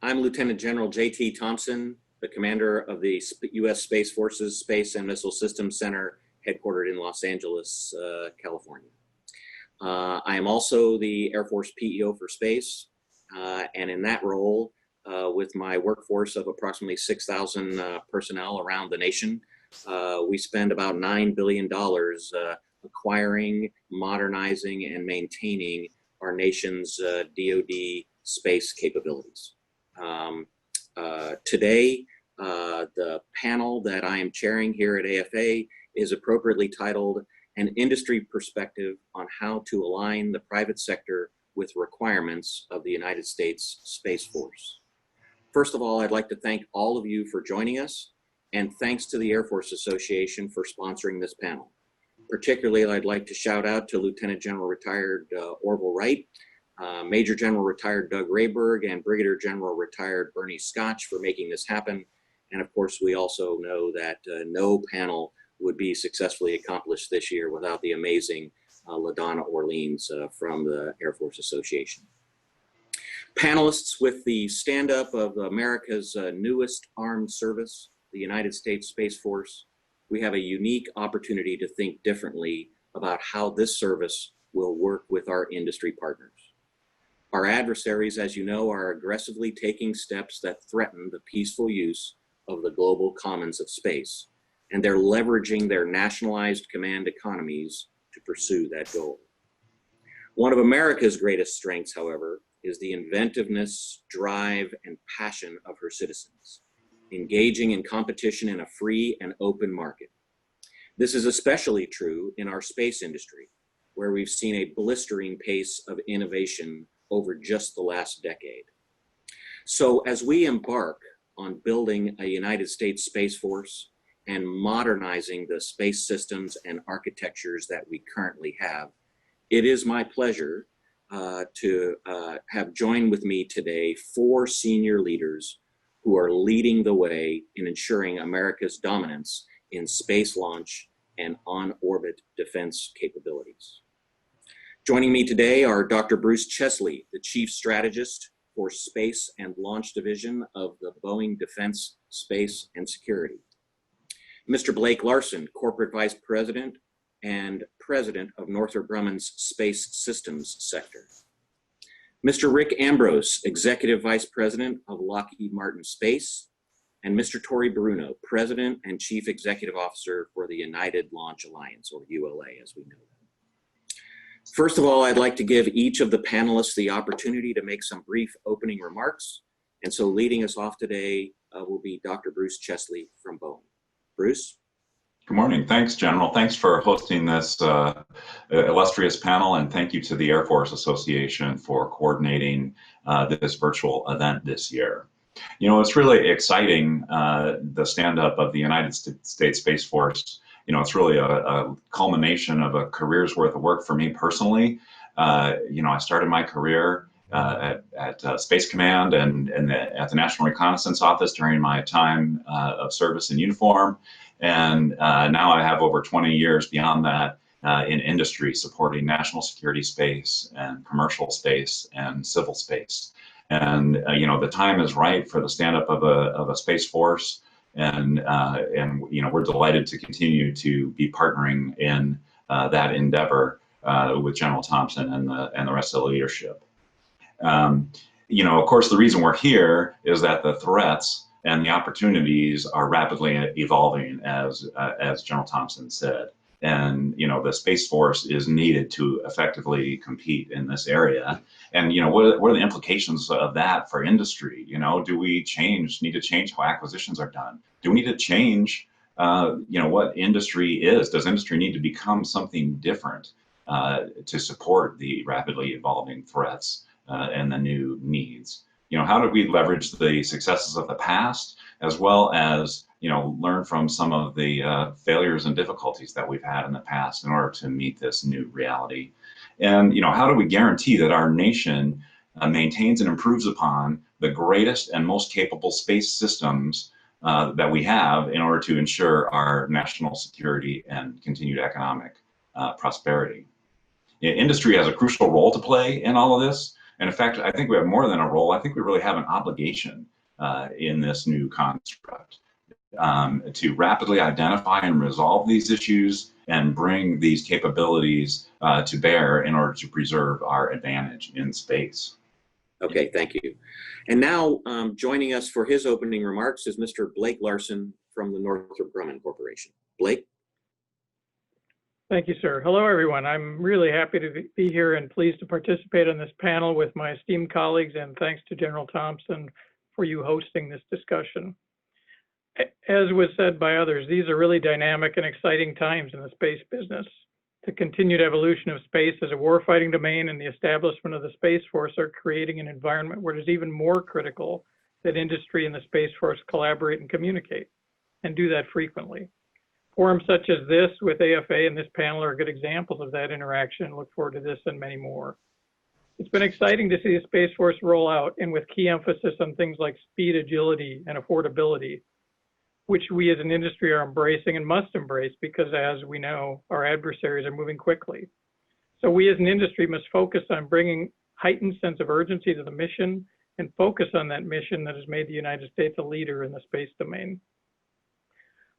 I'm Lieutenant General J.T. Thompson, the commander of the U.S. Space Forces Space and Missile Systems Center, headquartered in Los Angeles, California. I am also the Air Force PEO for space, and in that role, with my workforce of approximately 6,000 personnel around the nation, we spend about $9 billion acquiring, modernizing, and maintaining our nation's DoD space capabilities. Today, the panel that I am chairing here at AFA is appropriately titled An Industry Perspective on How to Align the Private Sector with Requirements of the United States Space Force. First of all, I'd like to thank all of you for joining us, and thanks to the Air Force Association for sponsoring this panel. Particularly, I'd like to shout out to Lieutenant General Retired Orville Wright, Major General Retired Doug Rayberg, and Brigadier General Retired Bernie Scotch for making this happen. And of course, we also know that no panel would be successfully accomplished this year without the amazing LaDonna Orleans from the Air Force Association. Panelists, with the stand-up of America's newest armed service, the United States Space Force, we have a unique opportunity to think differently about how this service will work with our industry partners. Our adversaries, as you know, are aggressively taking steps that threaten the peaceful use of the global commons of space, and they're leveraging their nationalized command economies to pursue that goal. One of America's greatest strengths, however, is the inventiveness, drive, and passion of her citizens, engaging in competition in a free and open market. This is especially true in our space industry, where we've seen a blistering pace of innovation over just the last decade. So as we embark on building a United States Space Force and modernizing the space systems and architectures that we currently have, it is my pleasure to have joined with me today 4 senior leaders who are leading the way in ensuring America's dominance in space launch and on-orbit defense capabilities. Joining me today are Dr. Bruce Chesley, the Chief Strategist for Space and Launch Division of the Boeing Defense, Space, and Security. Mr. Blake Larson, Corporate Vice President and President of Northrop Grumman's Space Systems Sector. Mr. Rick Ambrose, Executive Vice President of Lockheed Martin Space, and Mr. Tory Bruno, President and Chief Executive Officer for the United Launch Alliance, or ULA as we know them. First of all, I'd like to give each of the panelists the opportunity to make some brief opening remarks. And so leading us off today will be Dr. Bruce Chesley from Boeing. Bruce? Good morning. Thanks, General. Thanks for hosting this illustrious panel, and thank you to the Air Force Association for coordinating this virtual event this year. You know, it's really exciting, the stand-up of the United States Space Force. You know, it's really a culmination of a career's worth of work for me personally. You know, I started my career at Space Command and at the National Reconnaissance Office during my time of service in uniform. And now I have over 20 years beyond that in industry supporting national security space and commercial space and civil space. And you know, the time is right for the stand-up of a space force. And you know, we're delighted to continue to be partnering in that endeavor with General Thompson and the rest of the leadership. You know, of course, the reason we're here is that the threats and the opportunities are rapidly evolving, as General Thompson said. And, you know, the Space Force is needed to effectively compete in this area. And, you know, what are the implications of that for industry? You know, do we need to change how acquisitions are done? Do we need to change, you know, what industry is? Does industry need to become something different to support the rapidly evolving threats and the new needs? You know, how do we leverage the successes of the past, as well as, you know, learn from some of the failures and difficulties that we've had in the past in order to meet this new reality? And, you know, how do we guarantee that our nation maintains and improves upon the greatest and most capable space systems that we have in order to ensure our national security and continued economic prosperity? Industry has a crucial role to play in all of this. And in fact, I think we have more than a role. I think we really have an obligation in this new construct to rapidly identify and resolve these issues and bring these capabilities to bear in order to preserve our advantage in space. Okay, thank you. And now joining us for his opening remarks is Mr. Blake Larson from the Northrop Grumman Corporation. Blake? Thank you, sir. Hello, everyone. I'm really happy to be here and pleased to participate on this panel with my esteemed colleagues, and thanks to General Thompson for you hosting this discussion. As was said by others, these are really dynamic and exciting times in the space business. The continued evolution of space as a warfighting domain and the establishment of the Space Force are creating an environment where it is even more critical that industry and the Space Force collaborate and communicate, and do that frequently. Forums such as this with AFA and this panel are good examples of that interaction. Look forward to this and many more. It's been exciting to see the Space Force roll out, and with key emphasis on things like speed, agility, and affordability, which we as an industry are embracing and must embrace because, as we know, our adversaries are moving quickly. So we as an industry must focus on bringing heightened sense of urgency to the mission and focus on that mission that has made the United States a leader in the space domain.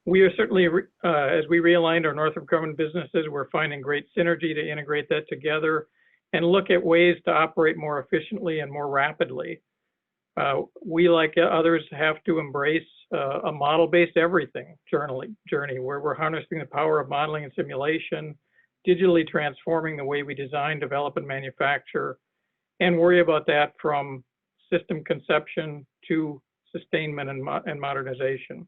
We are certainly, as we realigned our Northrop Grumman businesses, we're finding great synergy to integrate that together and look at ways to operate more efficiently and more rapidly. We, like others, have to embrace a model-based everything journey where we're harnessing the power of modeling and simulation, digitally transforming the way we design, develop, and manufacture, and worry about that from system conception to sustainment and modernization.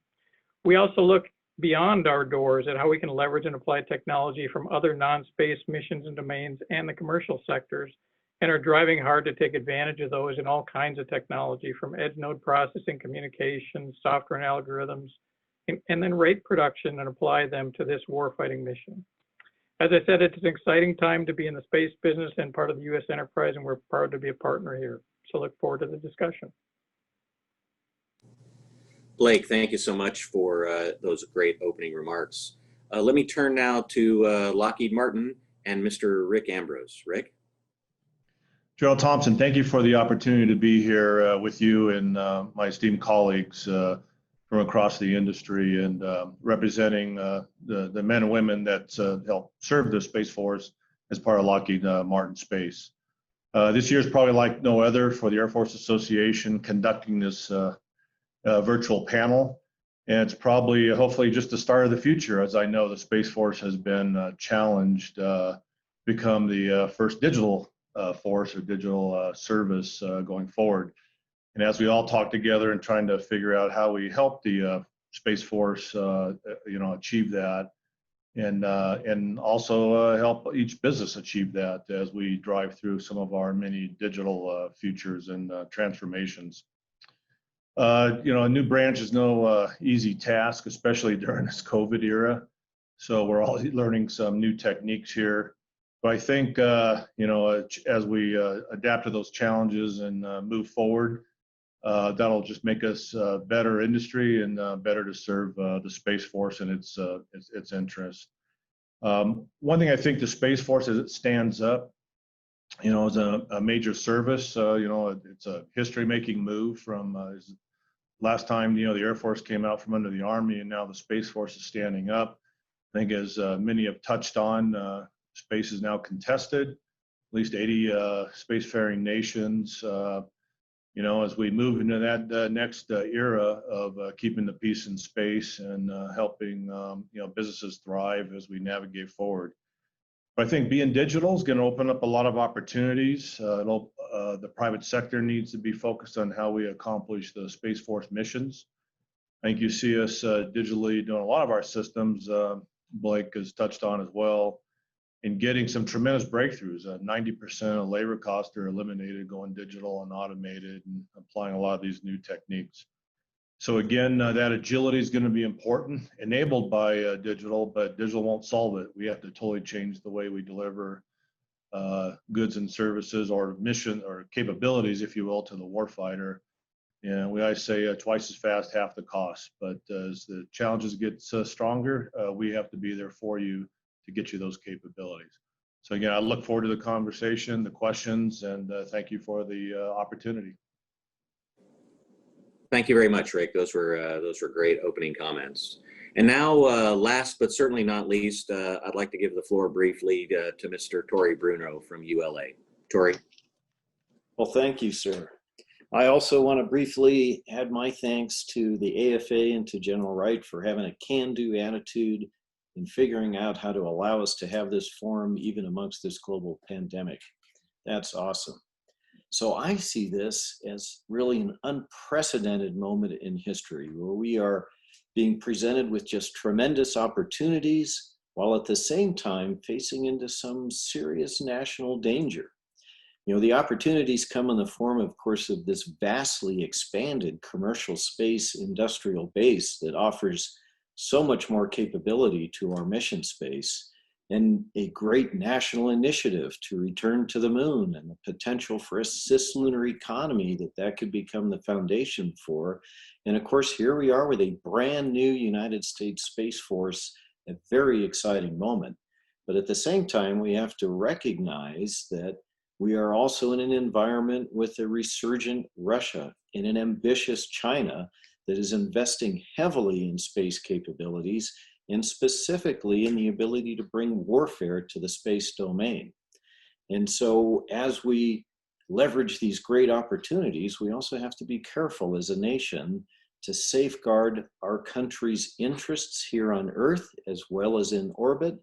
We also look beyond our doors at how we can leverage and apply technology from other non-space missions and domains and the commercial sectors, and are driving hard to take advantage of those in all kinds of technology, from edge node processing, communications, software and algorithms, and then rate production and apply them to this warfighting mission. As I said, it's an exciting time to be in the space business and part of the U.S. enterprise, and we're proud to be a partner here. So look forward to the discussion. Blake, thank you so much for those great opening remarks. Let me turn now to Lockheed Martin and Mr. Rick Ambrose. Rick? General Thompson, thank you for the opportunity to be here with you and my esteemed colleagues from across the industry, and representing the men and women that help serve the Space Force as part of Lockheed Martin Space. This year is probably like no other for the Air Force Association conducting this virtual panel. And it's probably, hopefully, just the start of the future, as I know the Space Force has been challenged become the first digital force or digital service going forward. And as we all talk together and trying to figure out how we help the Space Force, achieve that, and also help each business achieve that as we drive through some of our many digital futures and transformations. A new branch is no easy task, especially during this COVID era. So we're all learning some new techniques here. But I think, as we adapt to those challenges and move forward, that'll just make us a better industry and better to serve the Space Force and its interests. One thing I think the Space Force, as it stands up, is a major service. It's a history-making move from last time, the Air Force came out from under the Army, and now the Space Force is standing up. I think, as many have touched on, space is now contested, at least 80 spacefaring nations. As we move into that next era of keeping the peace in space and helping businesses thrive as we navigate forward. But I think being digital is going to open up a lot of opportunities. The private sector needs to be focused on how we accomplish the Space Force missions. I think you see us digitally doing a lot of our systems. Blake has touched on as well, in getting some tremendous breakthroughs. 90% of labor costs are eliminated going digital and automated, and applying a lot of these new techniques. So again, that agility is going to be important, enabled by digital, but digital won't solve it. We have to totally change the way we deliver goods and services, or mission or capabilities, if you will, to the warfighter. And we always say twice as fast, half the cost. But as the challenges get stronger, we have to be there for you to get you those capabilities. So again, I look forward to the conversation, the questions, and thank you for the opportunity. Thank you very much, Rick. Those were great opening comments. And now, last but certainly not least, I'd like to give the floor briefly to Mr. Torrey Bruno from ULA. Torrey. Well, thank you, sir. I also want to briefly add my thanks to the AFA and to General Wright for having a can-do attitude in figuring out how to allow us to have this forum even amongst this global pandemic. That's awesome. So I see this as really an unprecedented moment in history where we are being presented with just tremendous opportunities while at the same time facing into some serious national danger. You know, the opportunities come in the form, of course, of this vastly expanded commercial space industrial base that offers so much more capability to our mission space, and a great national initiative to return to the moon and the potential for a cislunar economy that could become the foundation for. And of course, here we are with a brand new United States Space Force, a very exciting moment. But at the same time, we have to recognize that we are also in an environment with a resurgent Russia and an ambitious China that is investing heavily in space capabilities and specifically in the ability to bring warfare to the space domain. And so as we leverage these great opportunities, we also have to be careful as a nation to safeguard our country's interests here on Earth as well as in orbit,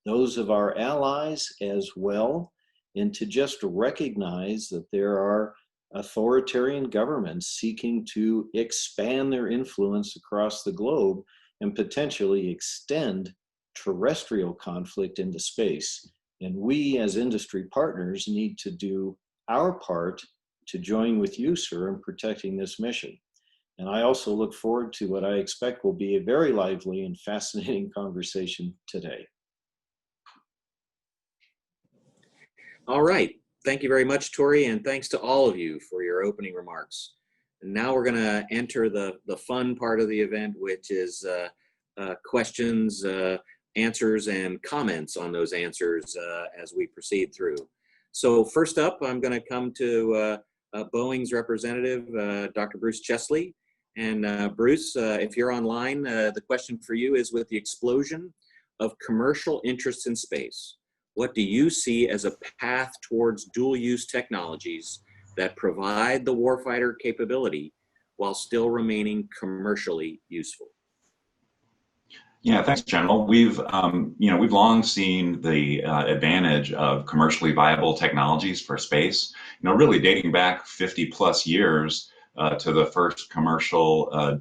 those of our allies as well, and to just recognize that there are authoritarian governments seeking to expand their influence across the globe and potentially extend terrestrial conflict into space. And we as industry partners need to do our part to join with you, sir, in protecting this mission. And I also look forward to what I expect will be a very lively and fascinating conversation today. All right. Thank you very much, Torrey, and thanks to all of you for your opening remarks. And now we're going to enter the fun part of the event, which is questions, answers, and comments on those answers as we proceed through. So first up, I'm going to come to Boeing's representative, Dr. Bruce Chesley. And Bruce, if you're online, the question for you is, with the explosion of commercial interests in space, what do you see as a path towards dual-use technologies that provide the warfighter capability while still remaining commercially useful? Yeah, thanks, General. We've long seen the advantage of commercially viable technologies for space. Really dating back 50 plus years to the first commercial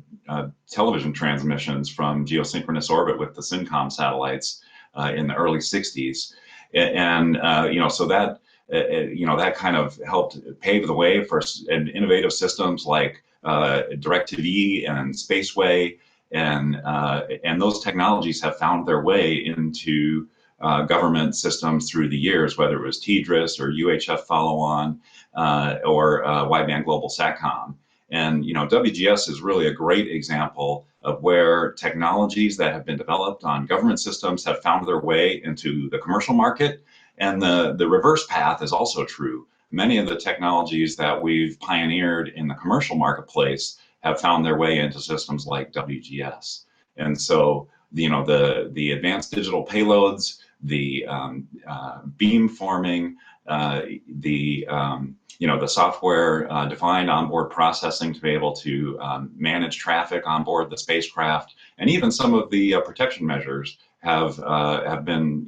television transmissions from geosynchronous orbit with the SYNCOM satellites in the early 60s. And so that that kind of helped pave the way for innovative systems like DirecTV and Spaceway, and those technologies have found their way into government systems through the years, whether it was TDRS or UHF follow-on or wideband global SATCOM. And WGS is really a great example of where technologies that have been developed on government systems have found their way into the commercial market. And the reverse path is also true. Many of the technologies that we've pioneered in the commercial marketplace have found their way into systems like WGS. And so the advanced digital payloads, the beam forming, the software defined onboard processing to be able to manage traffic on board the spacecraft, and even some of the protection measures have been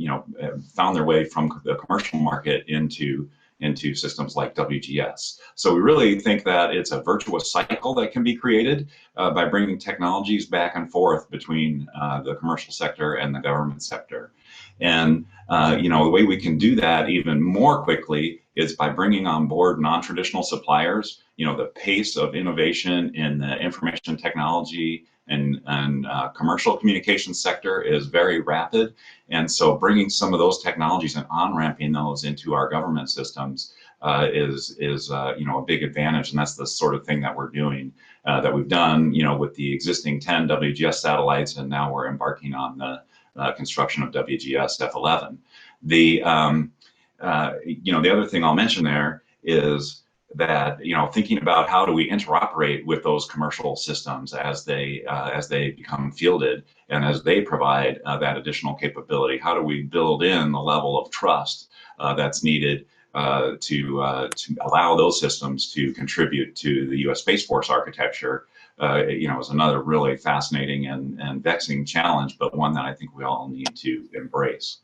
found their way from the commercial market into systems like WGS. So we really think that it's a virtuous cycle that can be created by bringing technologies back and forth between the commercial sector and the government sector. And the way we can do that even more quickly is by bringing on board non-traditional suppliers. The pace of innovation in the information technology and commercial communication sector is very rapid. And so bringing some of those technologies and on-ramping those into our government systems is a big advantage. And that's the sort of thing that we're doing, that we've done, with the existing 10 WGS satellites, and now we're embarking on the construction of WGS F-11. the other thing I'll mention there is that, thinking about how do we interoperate with those commercial systems as they become fielded and as they provide that additional capability. How do we build in the level of trust that's needed to allow those systems to contribute to the U.S. Space Force architecture? Is another really fascinating and vexing challenge, but one that I think we all need to embrace.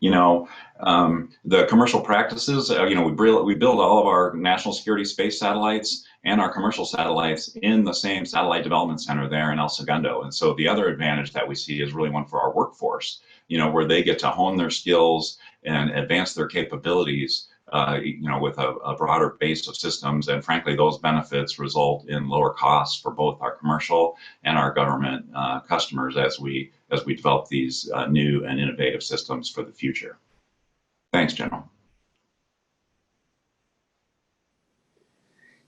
The commercial practices, we build all of our national security space satellites and our commercial satellites in the same satellite development center there in El Segundo. And so the other advantage that we see is really one for our workforce, where they get to hone their skills and advance their capabilities, with a broader base of systems. And frankly, those benefits result in lower costs for both our commercial and our government customers as we develop these new and innovative systems for the future. Thanks, General.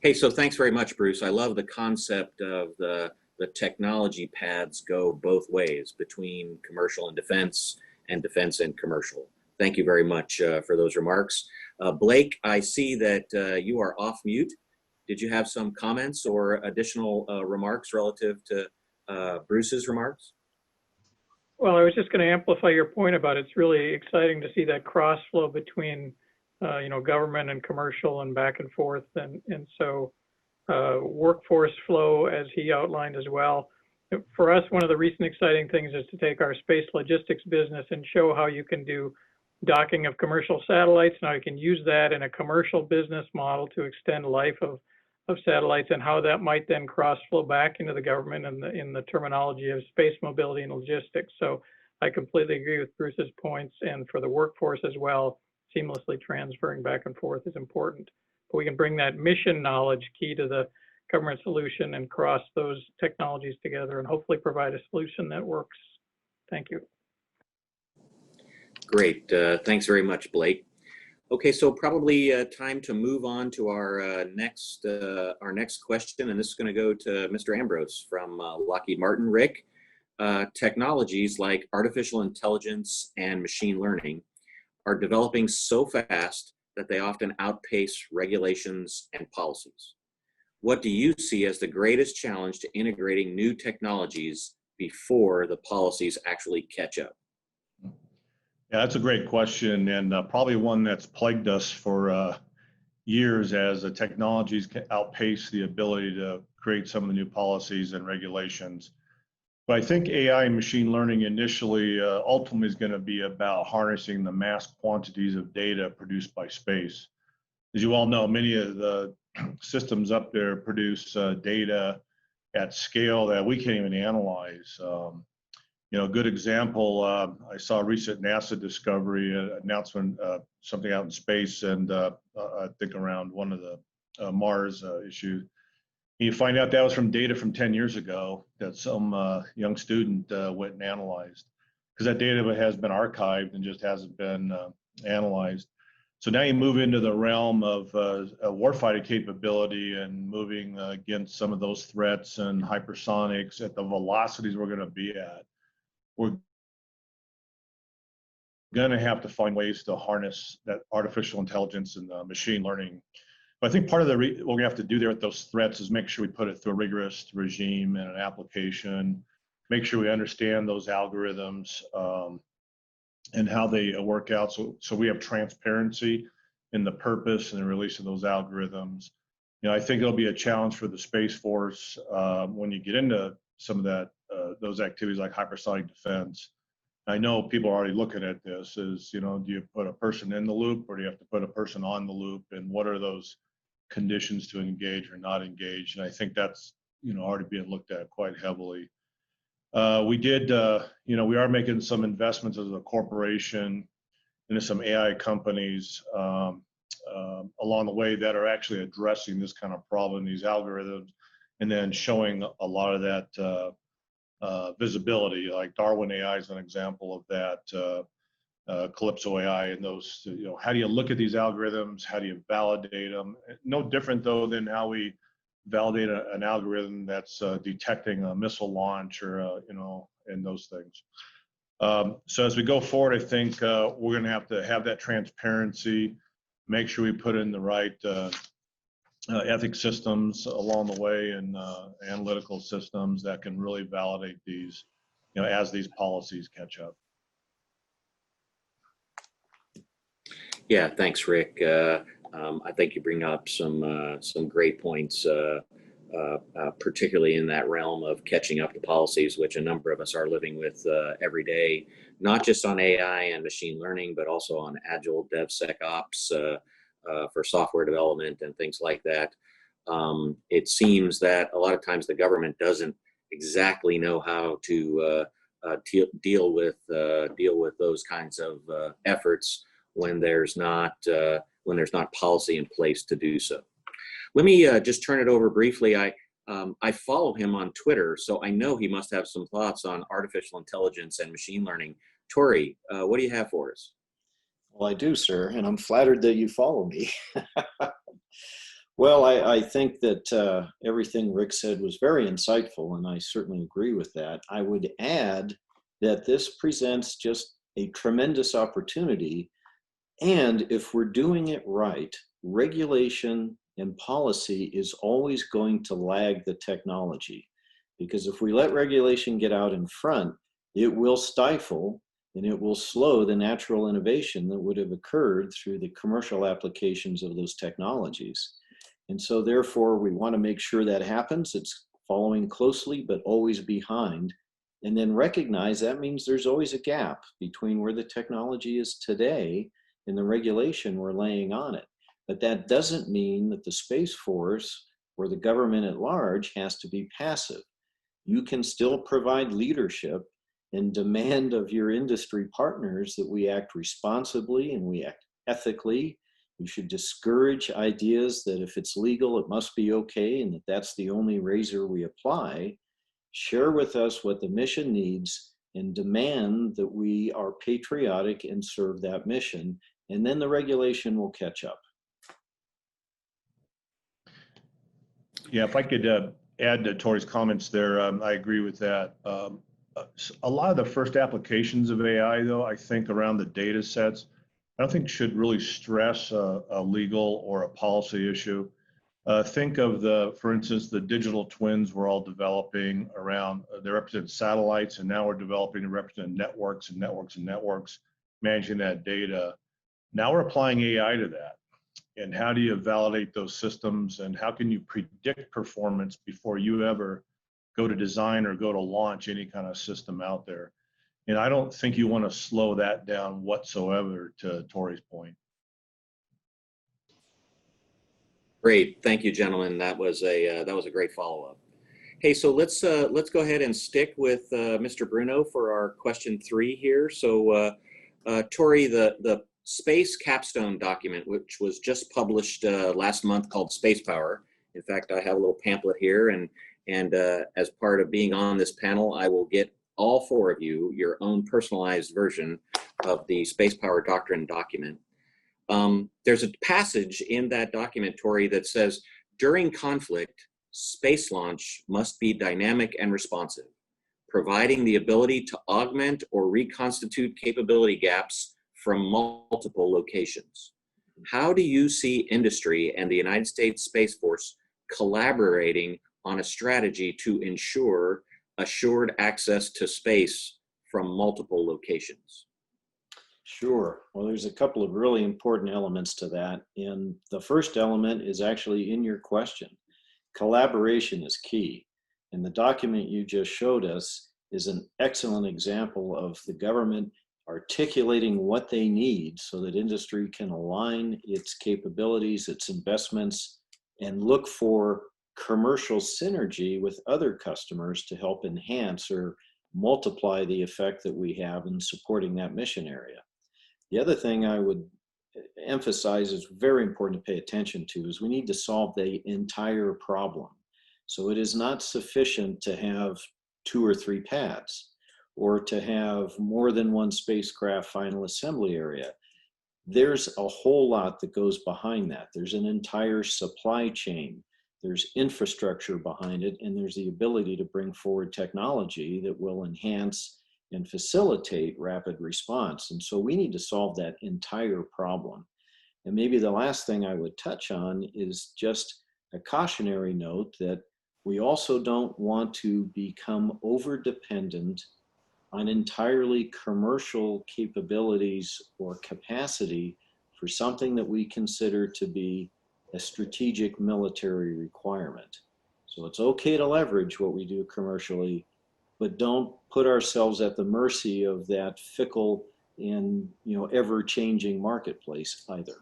Hey, so thanks very much, Bruce. I love the concept of the technology paths go both ways between commercial and defense and commercial. Thank you very much for those remarks. Blake, I see that you are off mute. Did you have some comments or additional remarks relative to Bruce's remarks? Well, I was just going to amplify your point about it's really exciting to see that cross flow between, government and commercial and back and forth. And so workforce flow, as he outlined as well. For us, one of the recent exciting things is to take our space logistics business and show how you can do docking of commercial satellites. Now you can use that in a commercial business model to extend life of satellites, and how that might then cross flow back into the government and in the terminology of space mobility and logistics. So I completely agree with Bruce's points, and for the workforce as well, seamlessly transferring back and forth is important. But we can bring that mission knowledge key to the government solution and cross those technologies together and hopefully provide a solution that works. Thank you. Great. Thanks very much, Blake. Okay, so probably time to move on to our next question, and this is going to go to Mr. Ambrose from Lockheed Martin. Rick, technologies like artificial intelligence and machine learning are developing so fast that they often outpace regulations and policies. What do you see as the greatest challenge to integrating new technologies before the policies actually catch up? Yeah, that's a great question, and probably one that's plagued us for years as the technologies can outpace the ability to create some of the new policies and regulations. But I think AI and machine learning initially ultimately is going to be about harnessing the mass quantities of data produced by space. As you all know, many of the systems up there produce data at scale that we can't even analyze. A good example, I saw a recent NASA discovery announcement, something out in space, and I think around one of the Mars issues. You find out that was from data from 10 years ago that some young student went and analyzed, because that data has been archived and just hasn't been analyzed. So now you move into the realm of a warfighting capability and moving against some of those threats and hypersonics at the velocities we're going to be at. We're going to have to find ways to harness that artificial intelligence and machine learning. But I think part of what we're going to have to do there with those threats is make sure we put it through a rigorous regime and an application, make sure we understand those algorithms and how they work out, so we have transparency in the purpose and the release of those algorithms. I think it'll be a challenge for the Space Force when you get into some of that those activities like hypersonic defense. I know people are already looking at this as, do you put a person in the loop or do you have to put a person on the loop, and what are those conditions to engage or not engage? And I think that's, already being looked at quite heavily. We are making some investments as a corporation into some AI companies along the way that are actually addressing this kind of problem, these algorithms, and then showing a lot of that visibility. Like Darwin AI is an example of that, Calypso AI, and those, how do you look at these algorithms? How do you validate them? No different though than how we validate an algorithm that's detecting a missile launch or, and those things. So as we go forward, I think we're going to have that transparency, make sure we put in the right ethics systems along the way, and analytical systems that can really validate these, as these policies catch up. Yeah, thanks, Rick. I think you bring up some great points, particularly in that realm of catching up to policies, which a number of us are living with every day, not just on AI and machine learning, but also on Agile DevSecOps for software development and things like that. It seems that a lot of times the government doesn't exactly know how to deal with those kinds of efforts when there's not policy in place to do so. Let me just turn it over briefly. I follow him on Twitter, so I know he must have some thoughts on artificial intelligence and machine learning. Tori, what do you have for us? Well, I do, sir, and I'm flattered that you follow me. Well, I think that everything Rick said was very insightful, and I certainly agree with that. I would add that this presents just a tremendous opportunity, and if we're doing it right, regulation and policy is always going to lag the technology. Because if we let regulation get out in front, it will stifle and it will slow the natural innovation that would have occurred through the commercial applications of those technologies. And so therefore, we want to make sure that happens. It's following closely, but always behind. And then recognize that means there's always a gap between where the technology is today and the regulation we're laying on it. But that doesn't mean that the Space Force or the government at large has to be passive. You can still provide leadership and demand of your industry partners that we act responsibly and we act ethically. You should discourage ideas that if it's legal, it must be okay, and that that's the only razor we apply. Share with us what the mission needs and demand that we are patriotic and serve that mission, and then the regulation will catch up. Yeah, if I could add to Tori's comments there, I agree with that. A lot of the first applications of AI, though, I think around the data sets, I don't think should really stress a legal or a policy issue. Think of for instance, the digital twins we're all developing around, they represent satellites, and now we're developing to represent networks and networks and networks, managing that data. Now we're applying AI to that. And how do you validate those systems, and how can you predict performance before you ever go to design or go to launch any kind of system out there? And I don't think you want to slow that down whatsoever, to Tori's point. Great, thank you, gentlemen. That was a great follow-up. Hey, so let's go ahead and stick with Mr. Bruno for our question 3 here. So, Tori, the Space Capstone document, which was just published last month, called Space Power. In fact, I have a little pamphlet here, and as part of being on this panel, I will get all 4 of you your own personalized version of the Space Power Doctrine document. There's a passage in that document, Tori, that says, during conflict, space launch must be dynamic and responsive, providing the ability to augment or reconstitute capability gaps from multiple locations. How do you see industry and the United States Space Force collaborating on a strategy to ensure assured access to space from multiple locations? Sure. Well, there's a couple of really important elements to that. And the first element is actually in your question. Collaboration is key. And the document you just showed us is an excellent example of the government articulating what they need so that industry can align its capabilities, its investments, and look for commercial synergy with other customers to help enhance or multiply the effect that we have in supporting that mission area. The other thing I would emphasize is very important to pay attention to is we need to solve the entire problem. So it is not sufficient to have 2 or 3 pads or to have more than one spacecraft final assembly area. There's a whole lot that goes behind that. There's an entire supply chain. There's infrastructure behind it, and there's the ability to bring forward technology that will enhance and facilitate rapid response. And so we need to solve that entire problem. And maybe the last thing I would touch on is just a cautionary note that we also don't want to become over-dependent on entirely commercial capabilities or capacity for something that we consider to be a strategic military requirement. So it's okay to leverage what we do commercially, but don't put ourselves at the mercy of that fickle and ever-changing marketplace either.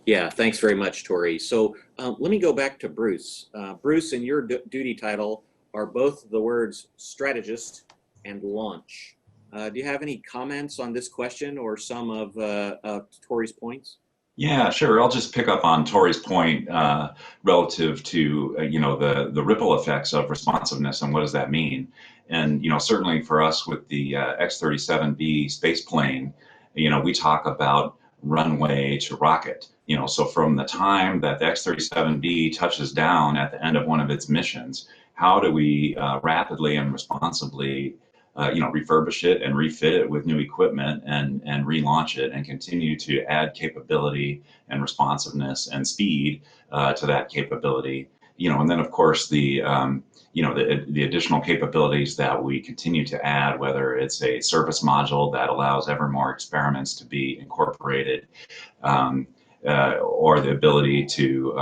Yeah, thanks very much, Tori. So let me go back to Bruce. Bruce, in your duty title are both the words strategist and launch. Do you have any comments on this question or some of Tori's points? Yeah, sure. I'll just pick up on Tori's point relative to the ripple effects of responsiveness and what does that mean. And certainly for us with the X-37B space plane, we talk about runway to rocket. So from the time that the X-37B touches down at the end of one of its missions, how do we rapidly and responsibly refurbish it and refit it with new equipment and relaunch it and continue to add capability and responsiveness and speed to that capability. And then of course the additional capabilities that we continue to add, whether it's a service module that allows ever more experiments to be incorporated, or the ability to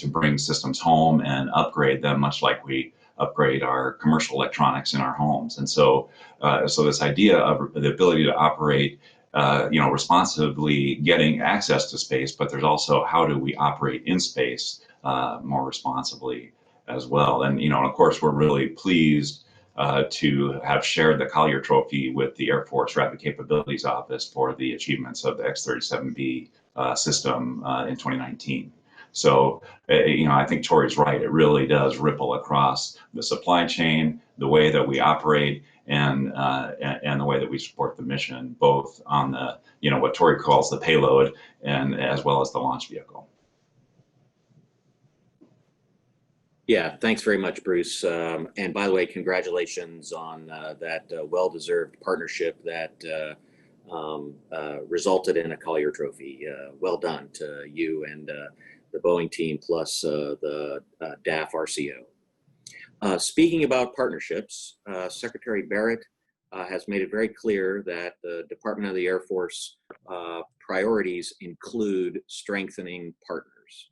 bring systems home and upgrade them, much like we upgrade our commercial electronics in our homes. And so this idea of the ability to operate responsibly, getting access to space, but there's also how do we operate in space more responsibly as well. And of course we're really pleased to have shared the Collier Trophy with the Air Force Rapid Capabilities Office for the achievements of the X-37B system in 2019. So, I think Tori's right. It really does ripple across the supply chain, the way that we operate, and the way that we support the mission, both on the, what Tori calls the payload, and as well as the launch vehicle. Yeah, thanks very much, Bruce. And by the way, congratulations on that well-deserved partnership that resulted in a Collier Trophy. Well done to you and the Boeing team plus the DAF RCO. Speaking about partnerships, Secretary Barrett has made it very clear that the Department of the Air Force priorities include strengthening partners.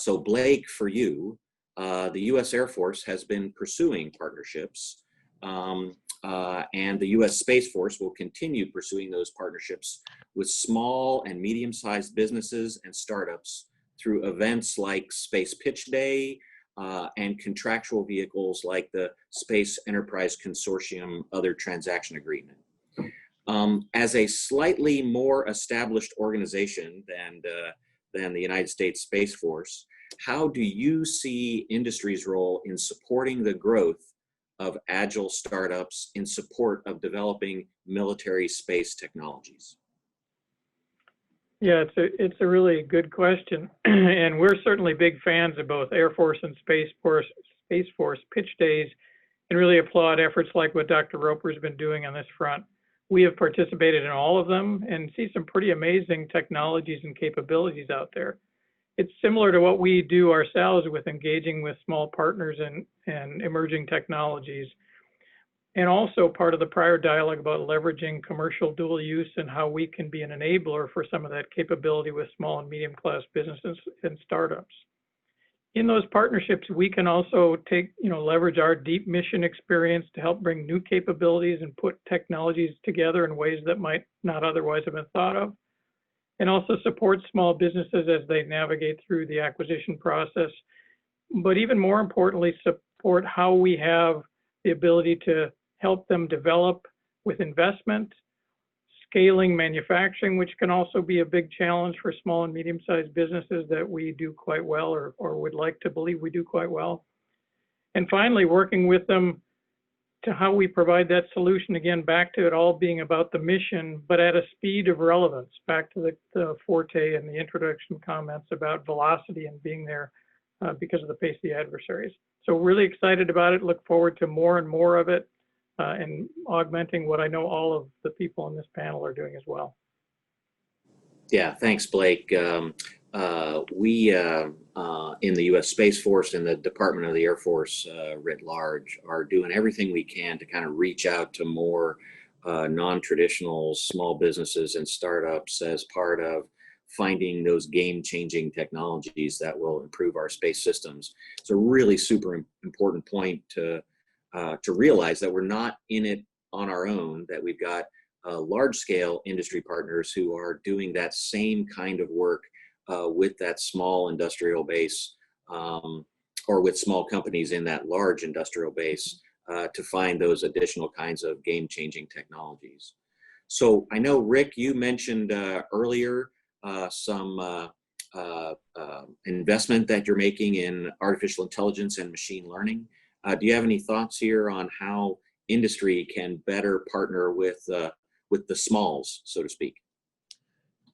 So Blake, for you, the U.S. Air Force has been pursuing partnerships, and the U.S. Space Force will continue pursuing those partnerships with small and medium-sized businesses and startups through events like Space Pitch Day and contractual vehicles like the Space Enterprise Consortium Other Transaction Agreement. As a slightly more established organization than the United States Space Force, how do you see industry's role in supporting the growth of agile startups in support of developing military space technologies? Yeah, it's a really good question, and we're certainly big fans of both Air Force and Space Force pitch days, and really applaud efforts like what Dr. Roper's been doing on this front. We have participated in all of them and see some pretty amazing technologies and capabilities out there. It's similar to what we do ourselves with engaging with small partners and emerging technologies. And also part of the prior dialogue about leveraging commercial dual use and how we can be an enabler for some of that capability with small and medium class businesses and startups. In those partnerships, we can also leverage our deep mission experience to help bring new capabilities and put technologies together in ways that might not otherwise have been thought of, and also support small businesses as they navigate through the acquisition process. But even more importantly, support how we have the ability to help them develop with investment, scaling manufacturing, which can also be a big challenge for small and medium-sized businesses that we do quite well or would like to believe we do quite well. And finally, working with them to how we provide that solution, again, back to it all being about the mission, but at a speed of relevance, back to the forte and the introduction comments about velocity and being there because of the pace of the adversaries. So really excited about it. Look forward to more and more of it and augmenting what I know all of the people on this panel are doing as well. Yeah, thanks, Blake. We in the U.S. Space Force and the Department of the Air Force writ large are doing everything we can to kind of reach out to more non-traditional small businesses and startups as part of finding those game-changing technologies that will improve our space systems. It's a really super important point to realize that we're not in it on our own, that we've got large-scale industry partners who are doing that same kind of work with that small industrial base or with small companies in that large industrial base to find those additional kinds of game-changing technologies. So I know, Rick, you mentioned earlier some investment that you're making in artificial intelligence and machine learning. Do you have any thoughts here on how industry can better partner with the smalls, so to speak?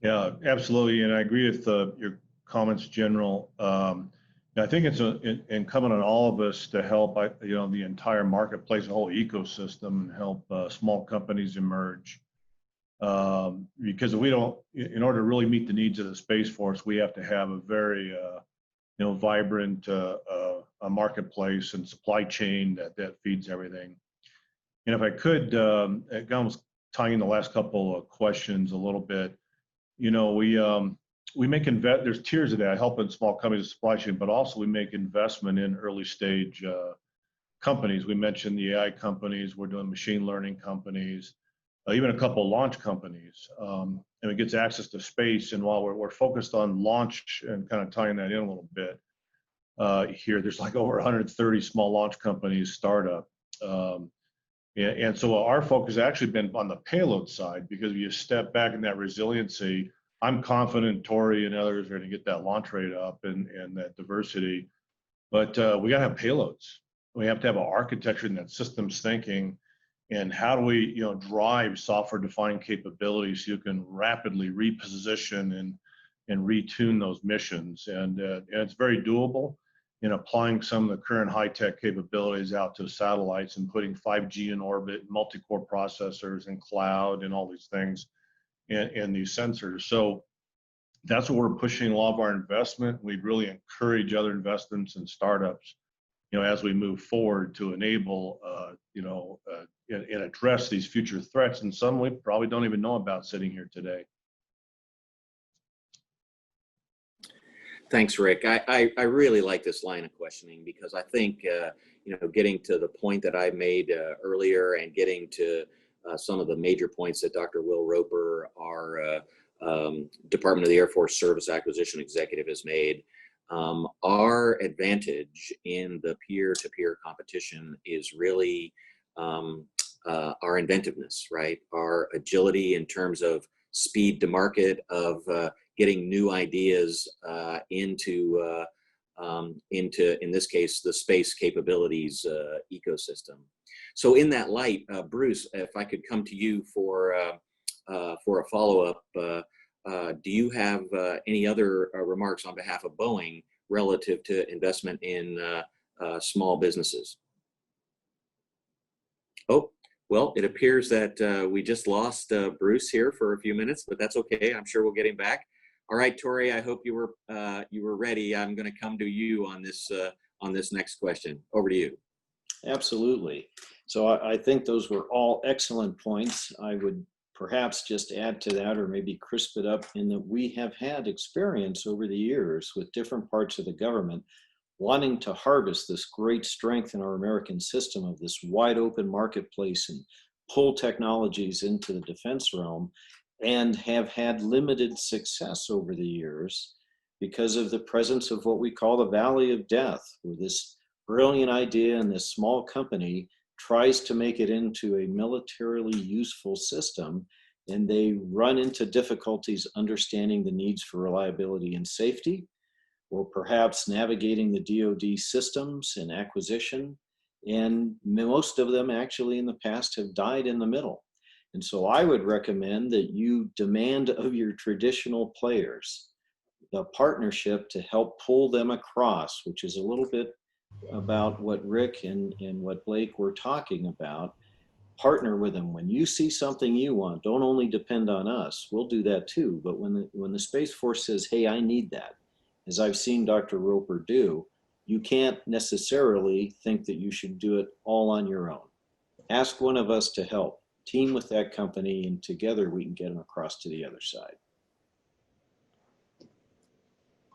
Yeah, absolutely. And I agree with your comments, General. I think it's incumbent on all of us to help, the entire marketplace, the whole ecosystem, and help small companies emerge. Because we don't, in order to really meet the needs of the Space Force, we have to have a very, vibrant marketplace and supply chain that feeds everything. And if I could, almost tying in the last couple of questions a little bit, we make there's tiers of that, helping small companies supply chain, but also we make investment in early stage companies. We mentioned the AI companies, we're doing machine learning companies, even a couple of launch companies, and it gets access to space. And while we're focused on launch and kind of tying that in a little bit here, there's like over 130 small launch companies, startup. And so our focus has actually been on the payload side, because if you step back in that resiliency, I'm confident Tori and others are going to get that launch rate up and that diversity. But we got to have payloads. We have to have an architecture and that systems thinking. And how do we, drive software-defined capabilities so you can rapidly reposition and retune those missions? And it's very doable in applying some of the current high-tech capabilities out to satellites and putting 5G in orbit, multi-core processors and cloud and all these things and these sensors. So that's what we're pushing a lot of our investment. We'd really encourage other investments and startups, as we move forward to enable, and address these future threats. And some we probably don't even know about sitting here today. Thanks, Rick. I really like this line of questioning, because I think, getting to the point that I made earlier and getting to some of the major points that Dr. Will Roper, our Department of the Air Force Service Acquisition Executive, has made, our advantage in the peer-to-peer competition is really our inventiveness, right? Our agility in terms of speed to market, of getting new ideas into, in this case, the space capabilities ecosystem. So in that light, Bruce, if I could come to you for a follow-up, do you have any other remarks on behalf of Boeing relative to investment in small businesses? Oh, well, it appears that we just lost Bruce here for a few minutes, but that's okay. I'm sure we'll get him back. All right, Tori, I hope you were ready. I'm going to come to you on this next question. Over to you. Absolutely. So I think those were all excellent points. I would perhaps just add to that, or maybe crisp it up, in that we have had experience over the years with different parts of the government wanting to harvest this great strength in our American system of this wide open marketplace and pull technologies into the defense realm, and have had limited success over the years because of the presence of what we call the Valley of Death, where this brilliant idea in this small company tries to make it into a militarily useful system, and they run into difficulties understanding the needs for reliability and safety, or perhaps navigating the DoD systems and acquisition. And most of them actually in the past have died in the middle. And so I would recommend that you demand of your traditional players the partnership to help pull them across, which is a little bit about what Rick and what Blake were talking about. Partner with them. When you see something you want, don't only depend on us. We'll do that too. But when the Space Force says, hey, I need that, as I've seen Dr. Roper do, you can't necessarily think that you should do it all on your own. Ask one of us to help. Team with that company, and together we can get them across to the other side.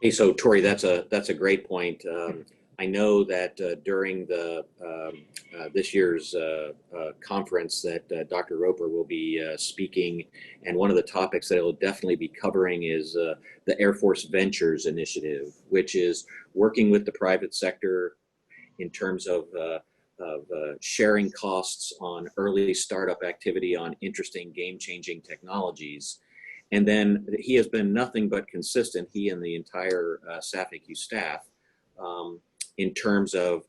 Hey, so Tori, that's a great point. I know that during the this year's conference that Dr. Roper will be speaking, and one of the topics that he'll definitely be covering is the Air Force Ventures Initiative, which is working with the private sector in terms of sharing costs on early startup activity on interesting game-changing technologies. And then he has been nothing but consistent, he and the entire SAFAQ staff, in terms of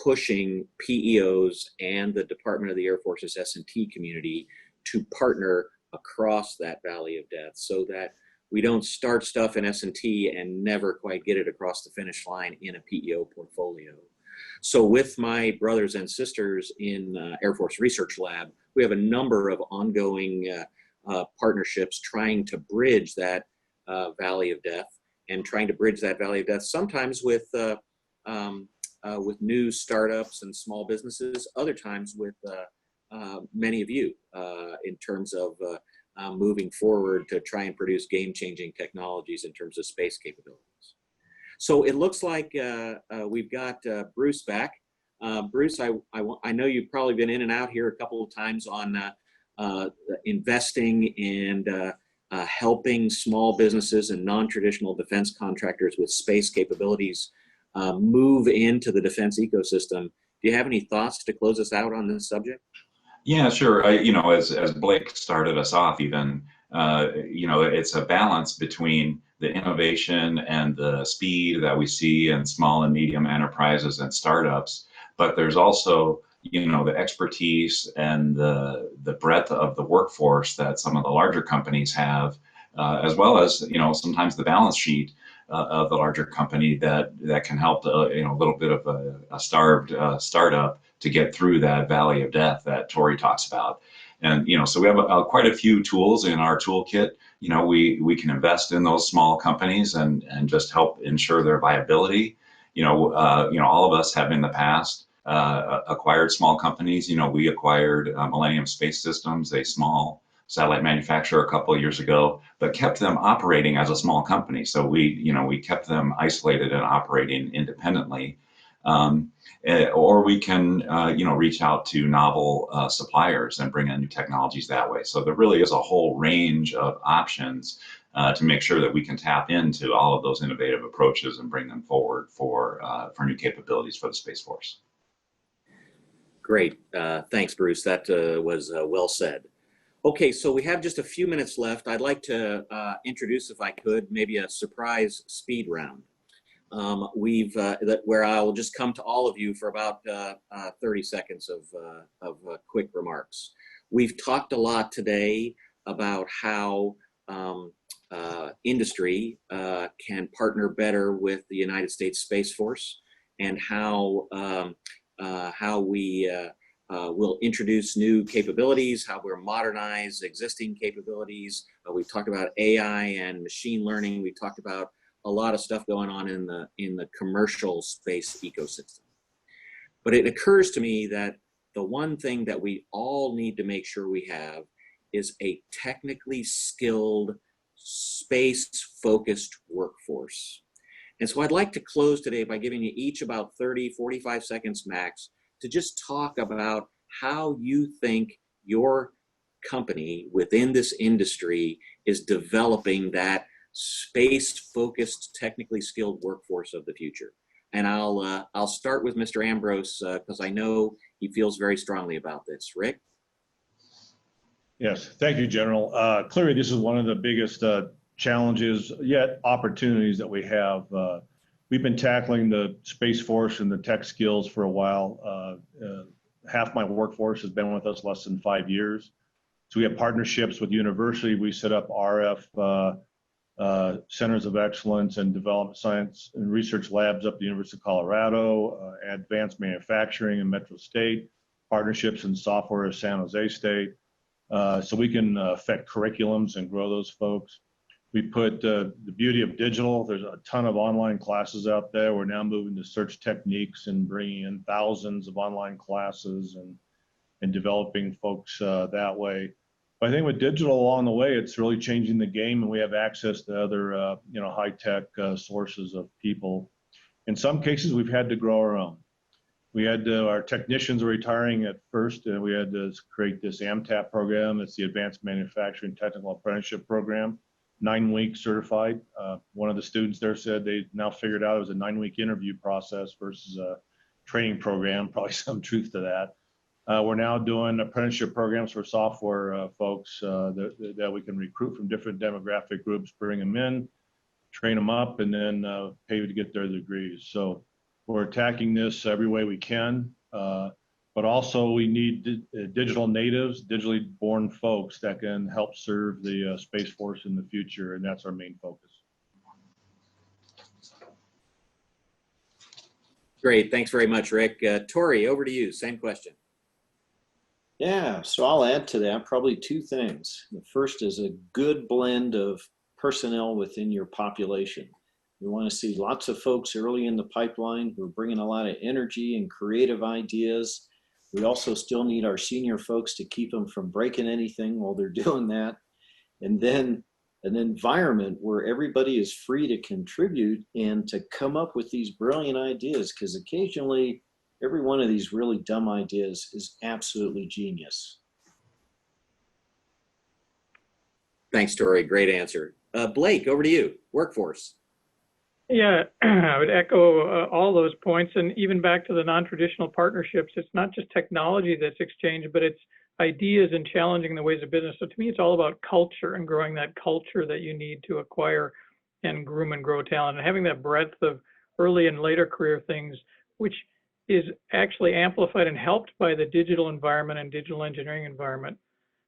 pushing PEOs and the Department of the Air Force's S&T community to partner across that valley of death, so that we don't start stuff in S&T and never quite get it across the finish line in a PEO portfolio. So with my brothers and sisters in Air Force Research Lab, we have a number of ongoing partnerships trying to bridge that valley of death, and trying to bridge that valley of death sometimes with new startups and small businesses, other times with many of you in terms of moving forward to try and produce game-changing technologies in terms of space capabilities. So it looks like we've got Bruce back. Bruce, I know you've probably been in and out here a couple of times on investing and helping small businesses and non-traditional defense contractors with space capabilities move into the defense ecosystem. Do you have any thoughts to close us out on this subject? Yeah, sure. As Blake started us off, even, it's a balance between the innovation and the speed that we see in small and medium enterprises and startups. But there's also, the expertise and the breadth of the workforce that some of the larger companies have, as well as, sometimes the balance sheet of the larger company that can help a little bit of a starved startup to get through that valley of death that Tori talks about. And so we have quite a few tools in our toolkit. We can invest in those small companies and just help ensure their viability. All of us have in the past acquired small companies. We acquired Millennium Space Systems, a small satellite manufacturer, a couple of years ago, but kept them operating as a small company. So we kept them isolated and operating independently. Or we can, reach out to novel suppliers and bring in new technologies that way. So there really is a whole range of options to make sure that we can tap into all of those innovative approaches and bring them forward for new capabilities for the Space Force. Great. Thanks, Bruce. That was well said. Okay, so we have just a few minutes left. I'd like to introduce, if I could, maybe a surprise speed round. Where I will just come to all of you for about 30 seconds of quick remarks. We've talked a lot today about how industry can partner better with the United States Space Force, and how we will introduce new capabilities, how we'll modernize existing capabilities. We've talked about AI and machine learning. We talked about a lot of stuff going on in the commercial space ecosystem. But it occurs to me that the one thing that we all need to make sure we have is a technically skilled, space-focused workforce. And so I'd like to close today by giving you each about 30, 45 seconds max to just talk about how you think your company within this industry is developing that space-focused, technically skilled workforce of the future. And I'll start with Mr. Ambrose because I know he feels very strongly about this. Rick? Yes, thank you, General. Clearly, this is one of the biggest challenges, yet opportunities that we have. We've been tackling the Space Force and the tech skills for a while. Half my workforce has been with us less than 5 years. So we have partnerships with university. We set up RF centers of excellence and development science and research labs up at the University of Colorado, advanced manufacturing in Metro State, partnerships in software at San Jose State. So we can affect curriculums and grow those folks. We put the beauty of digital. There's a ton of online classes out there. We're now moving to search techniques and bringing in thousands of online classes and developing folks that way. But I think with digital along the way, it's really changing the game, and we have access to other high-tech sources of people. In some cases, we've had to grow our own. We had our technicians were retiring at first, and we had to create this AMTAP program. It's the Advanced Manufacturing Technical Apprenticeship Program, 9 weeks certified. One of the students there said they now figured out it was a 9-week interview process versus a training program. Probably some truth to that. We're now doing apprenticeship programs for software folks that we can recruit from different demographic groups, bring them in, train them up, and then pay to get their degrees. So we're attacking this every way we can, but also we need digital natives, digitally born folks that can help serve the Space Force in the future, and that's our main focus. Great, thanks very much, Rick. Tori, over to you, same question. Yeah, so I'll add to that probably 2 things. The first is a good blend of personnel within your population. We want to see lots of folks early in the pipeline who are bringing a lot of energy and creative ideas. We also still need our senior folks to keep them from breaking anything while they're doing that. And then an environment where everybody is free to contribute and to come up with these brilliant ideas, because occasionally every one of these really dumb ideas is absolutely genius. Thanks, Tori, great answer. Blake, over to you, workforce. Yeah, I would echo all those points, and even back to the non-traditional partnerships. It's not just technology that's exchanged, but it's ideas and challenging the ways of business. So to me, it's all about culture and growing that culture that you need to acquire and groom and grow talent, and having that breadth of early and later career things, which is actually amplified and helped by the digital environment and digital engineering environment.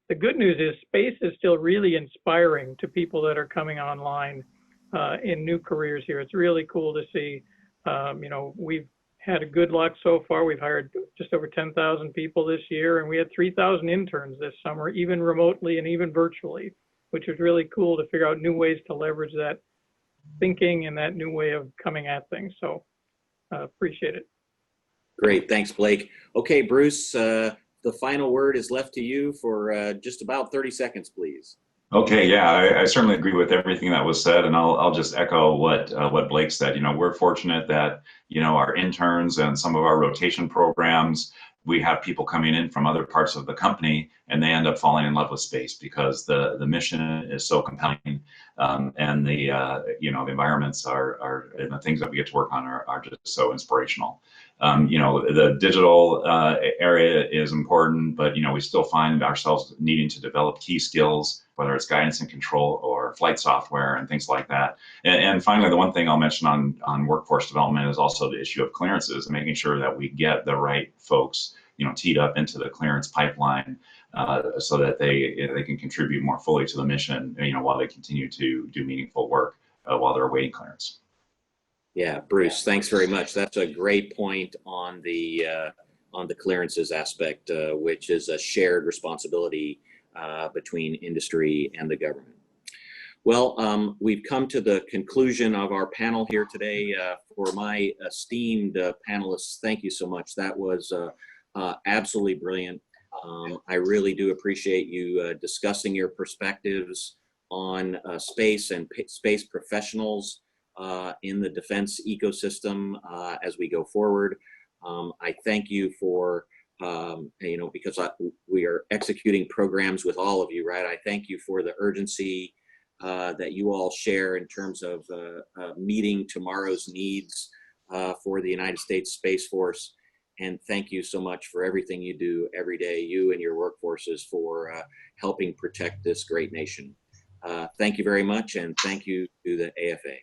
The good news is space is still really inspiring to people that are coming online in new careers here. It's really cool to see. We've had a good luck so far. We've hired just over 10,000 people this year, and we had 3,000 interns this summer, even remotely and even virtually, which is really cool to figure out new ways to leverage that thinking and that new way of coming at things. So appreciate it. Great, thanks, Blake. Okay, Bruce, the final word is left to you for just about 30 seconds, please. Okay, yeah, I certainly agree with everything that was said, and I'll just echo what Blake said. We're fortunate that our interns and some of our rotation programs, we have people coming in from other parts of the company, and they end up falling in love with space because the mission is so compelling, and the environments are and the things that we get to work on are just so inspirational. The digital area is important, but we still find ourselves needing to develop key skills, whether it's guidance and control or flight software and things like that. And finally, the one thing I'll mention on workforce development is also the issue of clearances and making sure that we get the right folks teed up into the clearance pipeline so that they can contribute more fully to the mission while they continue to do meaningful work while they're awaiting clearance. Yeah, Bruce, thanks very much. That's a great point on the clearances aspect, which is a shared responsibility between industry and the government. Well, we've come to the conclusion of our panel here today. For my esteemed panelists, thank you so much. That was absolutely brilliant. I really do appreciate you discussing your perspectives on space and space professionals in the defense ecosystem as we go forward. I thank you for, because we are executing programs with all of you, right? I thank you for the urgency that you all share in terms of meeting tomorrow's needs for the United States Space Force. And thank you so much for everything you do every day, you and your workforces, for helping protect this great nation. Thank you very much, and thank you to the AFA.